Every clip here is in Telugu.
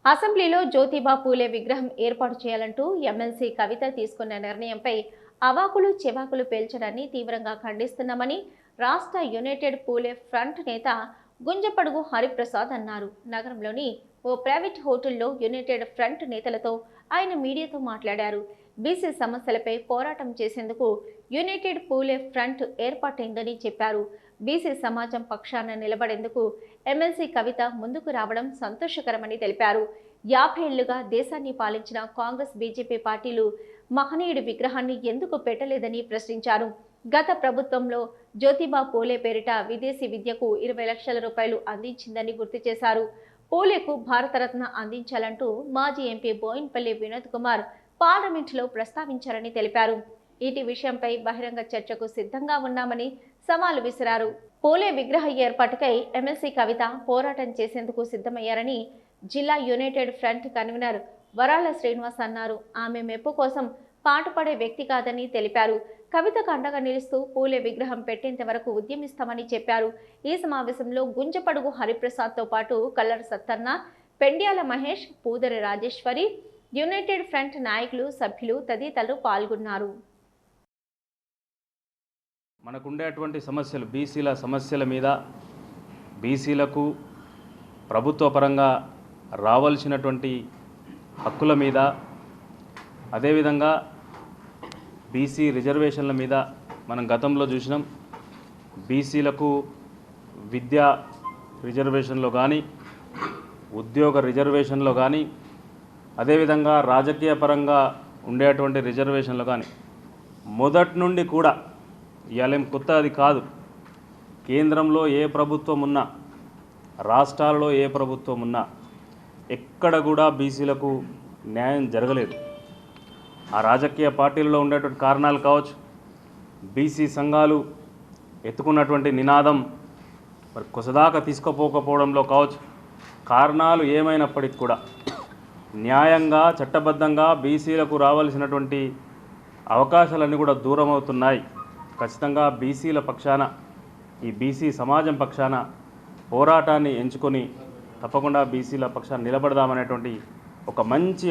అసెంబ్లీలో జ్యోతిబా పూలే విగ్రహం ఏర్పాటు చేయాలంటూ ఎమ్మెల్సీ కవిత తీసుకున్న నిర్ణయంపై అవాకులు చెవాకులు పేల్చడాన్ని తీవ్రంగా ఖండిస్తున్నామని రాష్ట్ర యునైటెడ్ పూలే ఫ్రంట్ నేత గుంజపడుగు హరిప్రసాద్ అన్నారు. నగరంలోని ఓ ప్రైవేట్ హోటల్లో యునైటెడ్ ఫ్రంట్ నేతలతో ఆయన మీడియాతో మాట్లాడారు. బీసీ సమస్యలపై పోరాటం చేసేందుకు యునైటెడ్ పూలే ఫ్రంట్ ఏర్పాటైందని చెప్పారు. బీసీ సమాజం పక్షాన నిలబడేందుకు ఎమ్మెల్సీ కవిత ముందుకు రావడం సంతోషకరమని తెలిపారు. 50 ఏళ్లుగా దేశాన్ని పాలించిన కాంగ్రెస్ బీజేపీ పార్టీలు మహనీయుడి విగ్రహాన్ని ఎందుకు పెట్టలేదని ప్రశ్నించారు. గత ప్రభుత్వంలో జ్యోతిబా పూలే పేరిట విదేశీ విద్యకు 20 లక్షల రూపాయలు అందించిందని గుర్తు చేశారు. పూలేకు భారతరత్న అందించాలంటూ మాజీ ఎంపీ బోయిన్పల్లి వినోద్ కుమార్ పార్లమెంటులో ప్రస్తావించారని తెలిపారు. ఈటి విషయంపై బహిరంగ చర్చకు సిద్ధంగా ఉన్నామని సవాలు విసిరారు. పూలే విగ్రహ ఏర్పాటుకై ఎమ్మెల్సీ కవిత పోరాటం చేసేందుకు సిద్ధమయ్యారని జిల్లా యునైటెడ్ ఫ్రంట్ కన్వీనర్ వరాల శ్రీనివాస్ అన్నారు. ఆమె మెప్పు కోసం పాటుపడే వ్యక్తి కాదని తెలిపారు. కవితకు అండగా నిలుస్తూ పూలే విగ్రహం పెట్టేంత వరకు ఉద్యమిస్తామని చెప్పారు. ఈ సమావేశంలో గుంజపడుగు హరిప్రసాద్తో పాటు కల్లర్ సత్తన్న, పెండ్యాల మహేష్, పూదరి రాజేశ్వరి, యునైటెడ్ ఫ్రంట్ నాయకులు, సభ్యులు తదితరులు పాల్గొన్నారు. మనకుండేటువంటి సమస్యలు, బీసీల సమస్యల మీద, బీసీలకు ప్రభుత్వ పరంగా రావాల్సినటువంటి హక్కుల మీద, అదేవిధంగా బీసీ రిజర్వేషన్ల మీద మనం గతంలో చూసినాం. బీసీలకు విద్యా రిజర్వేషన్లో కానీ, ఉద్యోగ రిజర్వేషన్లో కానీ, అదేవిధంగా రాజకీయ పరంగా ఉండేటువంటి రిజర్వేషన్లో కానీ మొదటి నుండి కూడా ఇవాళ కొత్త అది కాదు. కేంద్రంలో ఏ ప్రభుత్వం ఉన్నా, రాష్ట్రాల్లో ఏ ప్రభుత్వం ఉన్నా ఎక్కడ కూడా బీసీలకు న్యాయం జరగలేదు. ఆ రాజకీయ పార్టీలలో ఉండేటువంటి కారణాలు కావచ్చు, బీసీ సంఘాలు ఎత్తుకున్నటువంటి నినాదం మరి కొసదాకా తీసుకుపోకపోవడంలో కావచ్చు, కారణాలు ఏమైనప్పటికీ కూడా న్యాయంగా చట్టబద్ధంగా బీసీలకు రావాల్సినటువంటి అవకాశాలన్నీ కూడా దూరం అవుతున్నాయి. ఖచ్చితంగా బీసీల పక్షాన, ఈ బీసీ సమాజం పక్షాన పోరాటాన్ని ఎంచుకొని తప్పకుండా బీసీల పక్షాన నిలబడదామనేటువంటి ఒక మంచి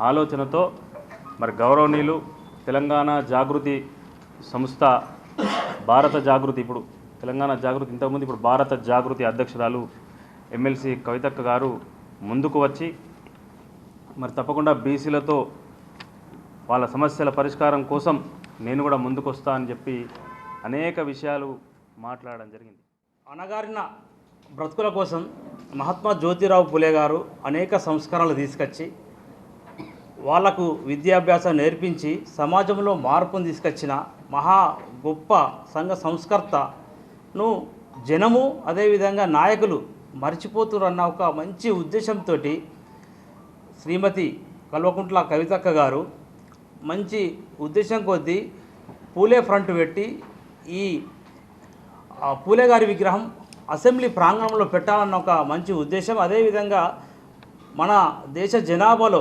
ఆలోచనతో మరి గౌరవనీయులు తెలంగాణ జాగృతి సంస్థ, భారత జాగృతి, ఇప్పుడు తెలంగాణ జాగృతి ఇంతకుముందు ఇప్పుడు భారత జాగృతి అధ్యక్షురాలు ఎమ్మెల్సీ కవితక్క గారు ముందుకు వచ్చి మరి తప్పకుండా బీసీలతో వాళ్ళ సమస్యల పరిష్కారం కోసం నేను కూడా ముందుకు వస్తా అని చెప్పి అనేక విషయాలు మాట్లాడడం జరిగింది. అణగారిన బ్రతుకుల కోసం మహాత్మా జ్యోతిరావు పూలే గారు అనేక సంస్కరణలు తీసుకొచ్చి వాళ్లకు విద్యాభ్యాసం నేర్పించి సమాజంలో మార్పును తీసుకొచ్చిన మహా గొప్ప సంఘ సంస్కర్తను జనము అదేవిధంగా నాయకులు మర్చిపోతురన్న ఒక మంచి ఉద్దేశంతో శ్రీమతి కల్వకుంట్ల కవితక్క గారు మంచి ఉద్దేశం కొద్దీ పూలే ఫ్రంట్ పెట్టి ఈ పూలే గారి విగ్రహం అసెంబ్లీ ప్రాంగణంలో పెట్టాలన్న ఒక మంచి ఉద్దేశం. అదేవిధంగా మన దేశ జనాభాలో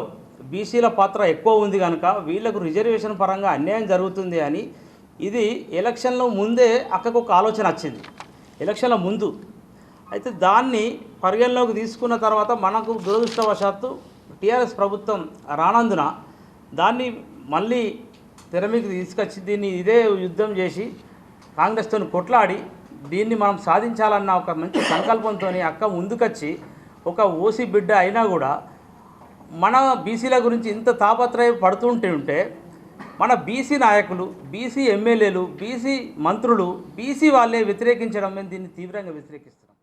బీసీల పాత్ర ఎక్కువ ఉంది కనుక వీళ్లకు రిజర్వేషన్ పరంగా అన్యాయం జరుగుతుంది అని ఇది ఎలక్షన్లో ముందే అక్కకు ఒక ఆలోచన వచ్చింది, ఎలక్షన్ల ముందు. అయితే దాన్ని పరిగణలోకి తీసుకున్న తర్వాత మనకు దురదృష్టవశాత్తు టీఆర్ఎస్ ప్రభుత్వం రానందున దాన్ని మళ్ళీ తెర మీకు తీసుకొచ్చి దీన్ని ఇదే యుద్ధం చేసి కాంగ్రెస్తో కొట్లాడి దీన్ని మనం సాధించాలన్న ఒక మంచి సంకల్పంతో అక్క ముందుకొచ్చి ఒక ఓసీ బిడ్డ అయినా కూడా మన బీసీల గురించి ఇంత తాపత్రయం పడుతుంటే మన బీసీ నాయకులు, బీసీ ఎమ్మెల్యేలు, బీసీ మంత్రులు, బీసీ వాళ్ళే వ్యతిరేకించడం, మేము దీన్ని తీవ్రంగా వ్యతిరేకిస్తున్నాం.